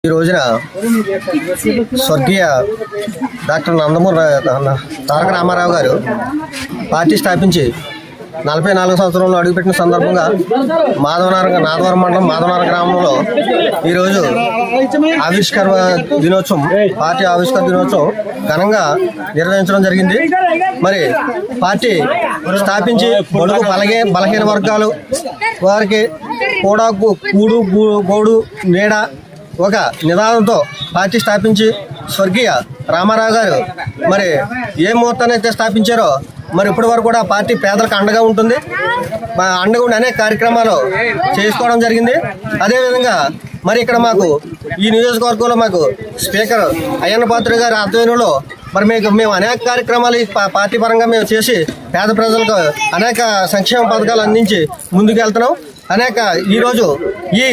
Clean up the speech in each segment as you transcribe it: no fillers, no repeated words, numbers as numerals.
ఈ రోజున స్వర్గీయ డాక్టర్ నందమూరి తారక రామారావు గారు పార్టీ స్థాపించి 44 సంవత్సరంలో అడుగుపెట్టిన సందర్భంగా నాదవరం మండలం మాధవనగరం గ్రామంలో ఈరోజు ఆవిష్కరణ దినోత్సవం, పార్టీ ఆవిష్కరణ దినోత్సవం ఘనంగా నిర్వహించడం జరిగింది. మరి పార్టీ స్థాపించి బడుగు బలహీన వర్గాలు వారికి కూడా గోడు నీడ ఒక నినాదంతో పార్టీ స్థాపించి స్వర్గీయ రామారావు గారు మరి ఏ ముహూర్తాన్ని అయితే స్థాపించారో మరి ఇప్పటి వరకు కూడా పార్టీ పేదలకు అండగా ఉంటుంది. అండగా ఉండి అనేక కార్యక్రమాలు చేసుకోవడం జరిగింది. అదేవిధంగా మరి ఇక్కడ మాకు ఈ నియోజకవర్గంలో మాకు స్పీకర్ అయ్యన్న పాత్రుడు గారి ఆధ్వర్యంలో మరి మేము అనేక కార్యక్రమాలు పార్టీ పరంగా మేము చేసి పేద ప్రజలకు అనేక సంక్షేమ పథకాలు అందించి ముందుకు వెళ్తున్నాం. ఈరోజు ఈ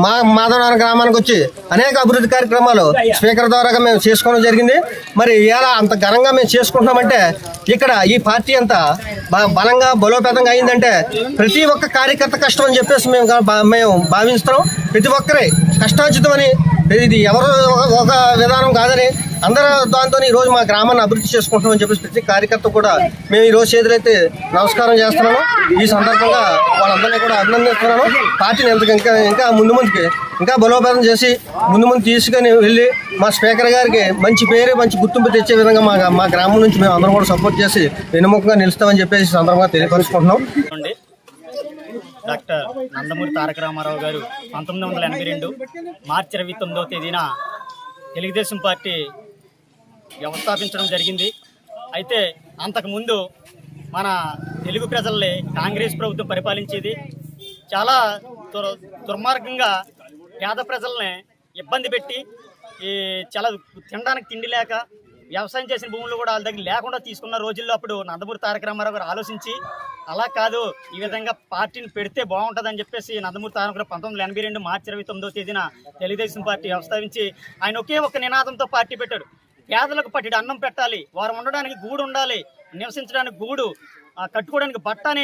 మాధవనగరం గ్రామానికి వచ్చి అనేక అభివృద్ధి కార్యక్రమాలు స్పీకర్ ద్వారా మేము చేసుకోవడం జరిగింది. మరి ఇలా అంత ఘనంగా మేము చేసుకుంటున్నామంటే ఇక్కడ ఈ పార్టీ అంత బలంగా బలోపేతంగా అయిందంటే ప్రతి ఒక్క కార్యకర్త కష్టం అని చెప్పేసి మేము భావిస్తున్నాం. ప్రతి ఒక్కరే కష్టార్జితమని, ఇది ఎవరు ఒక విధానం కాదని అందరూ దాంతో ఈరోజు మా గ్రామాన్ని అభివృద్ధి చేసుకుంటామని చెప్పేసి ప్రతి కార్యకర్త కూడా మేము ఈరోజు చేతులైతే నమస్కారం చేస్తున్నాము. ఈ సందర్భంగా వాళ్ళందరినీ కూడా అభినందిస్తున్నాను. పార్టీని ఇంకా ముందుకి ఇంకా బలోపేతం చేసి ముందు తీసుకొని వెళ్ళి మా స్పీకర్ గారికి మంచి పేరు మంచి గుర్తింపు తెచ్చే విధంగా మా గ్రామం నుంచి మేము అందరం కూడా సపోర్ట్ చేసి వెనుముఖంగా నిలుస్తామని చెప్పేసి సందర్భంగా తెలియపరుచుకుంటున్నాం. డాక్టర్ నందమూరి తారక రామారావు గారు 1982 మార్చి 29వ తేదీన తెలుగుదేశం పార్టీ వ్యవస్థాపించడం జరిగింది. అయితే అంతకుముందు మన తెలుగు ప్రజల్ని కాంగ్రెస్ ప్రభుత్వం పరిపాలించేది. చాలా దుర్మార్గంగా పేద ప్రజల్ని ఇబ్బంది పెట్టి చాలా తినడానికి తిండి లేక వ్యవసాయం చేసిన భూములు కూడా వాళ్ళ దగ్గర లేకుండా తీసుకున్న రోజుల్లో అప్పుడు నందమూరి తారక రామారావు గారు ఆలోచించి అలా కాదు, ఈ విధంగా పార్టీని పెడితే బాగుంటుందని చెప్పేసి నందమూరి తారక రామారావు 1982 మార్చి 29వ తేదీన తెలుగుదేశం పార్టీ వ్యవస్థాపించి ఆయన ఒకే ఒక్క నినాదంతో పార్టీ పెట్టాడు. పేదలకు పట్టిడు అన్నం పెట్టాలి, వారు ఉండడానికి గూడు ఉండాలి, నివసించడానికి గూడు, కట్టుకోవడానికి బట్ట అనే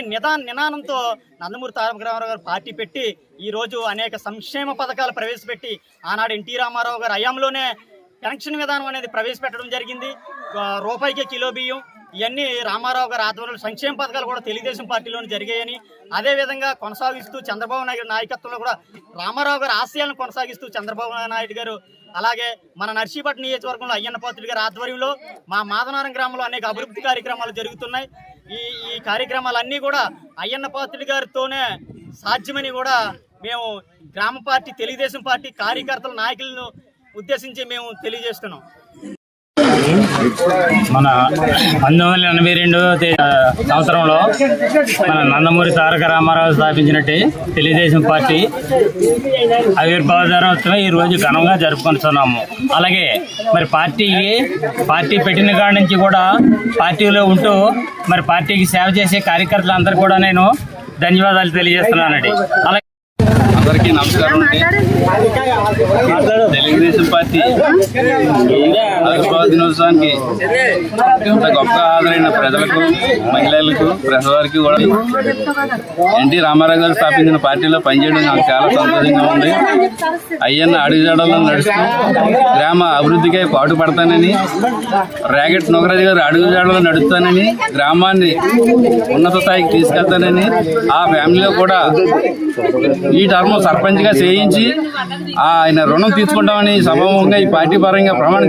నినాదంతో నందమూరి తారక రామారావు గారు పార్టీ పెట్టి ఈరోజు అనేక సంక్షేమ పథకాలు ప్రవేశపెట్టి ఆనాడు ఎన్టీ రామారావు గారు హయాంలోనే పెన్షన్ విధానం అనేది ప్రవేశపెట్టడం జరిగింది. రూపాయికే కిలో బియ్యం, ఇవన్నీ రామారావు గారి ఆధ్వర్యంలో సంక్షేమ పథకాలు కూడా తెలుగుదేశం పార్టీలోనే జరిగాయని, అదేవిధంగా కొనసాగిస్తూ చంద్రబాబు నాయుడు నాయకత్వంలో కూడా రామారావు గారి ఆశయాలను కొనసాగిస్తూ చంద్రబాబు నాయుడు గారు, అలాగే మన నర్సీపట్నం నియోజకవర్గంలో అయ్యన్న పాత్రుడు గారి ఆధ్వర్యంలో మా మాధవనగరం గ్రామంలో అనేక అభివృద్ధి కార్యక్రమాలు జరుగుతున్నాయి. ఈ కార్యక్రమాలన్నీ కూడా అయ్యన్న పాత్రుడు గారితోనే సాధ్యమని కూడా మేము గ్రామ పార్టీ తెలుగుదేశం పార్టీ కార్యకర్తల నాయకులను ఉద్దేశించి మేము తెలియజేస్తున్నాం. మన 1982 సంవత్సరంలో మన నందమూరి తారక రామారావు స్థాపించినట్టు తెలుగుదేశం పార్టీ ఆవిర్భావ దినోత్సవం ఈ రోజు ఘనంగా జరుపుకుంటున్నాము. అలాగే మరి పార్టీ పెట్టిన కాడి నుంచి కూడా పార్టీలో ఉంటూ మరి పార్టీకి సేవ చేసే కార్యకర్తలందరూ కూడా నేను ధన్యవాదాలు తెలియజేస్తున్నానండి. అలాగే అందరికీ నమస్కారం అండి. తెలుగుదేశం పార్టీ ఆవిర్భావ దినోత్సవానికి ఇంత గొప్ప హాజరైన ప్రజలకు, మహిళలకు, ప్రజల వారికి కూడా ఎన్టీ రామారావు గారు స్థాపించిన పార్టీలో పనిచేయడం నాకు చాలా సంతోషంగా ఉంది. అయ్యన్న అడుగుజాడల్లో నడుస్తూ గ్రామ అభివృద్ధికై పాటుపడతానని, రేగట్ నొగరాజు గారు అడుగుజాడల్లో నడుస్తానని, గ్రామాన్ని ఉన్నత స్థాయికి తీసుకెళ్తానని, ఆ ఫ్యామిలీలో కూడా ఈ టర్మ్ సర్పంచ్గా చేయించి ఆయన రుణం తీసుకుంటామని సభాముఖంగా ఈ పార్టీ పరంగా ప్రమాణం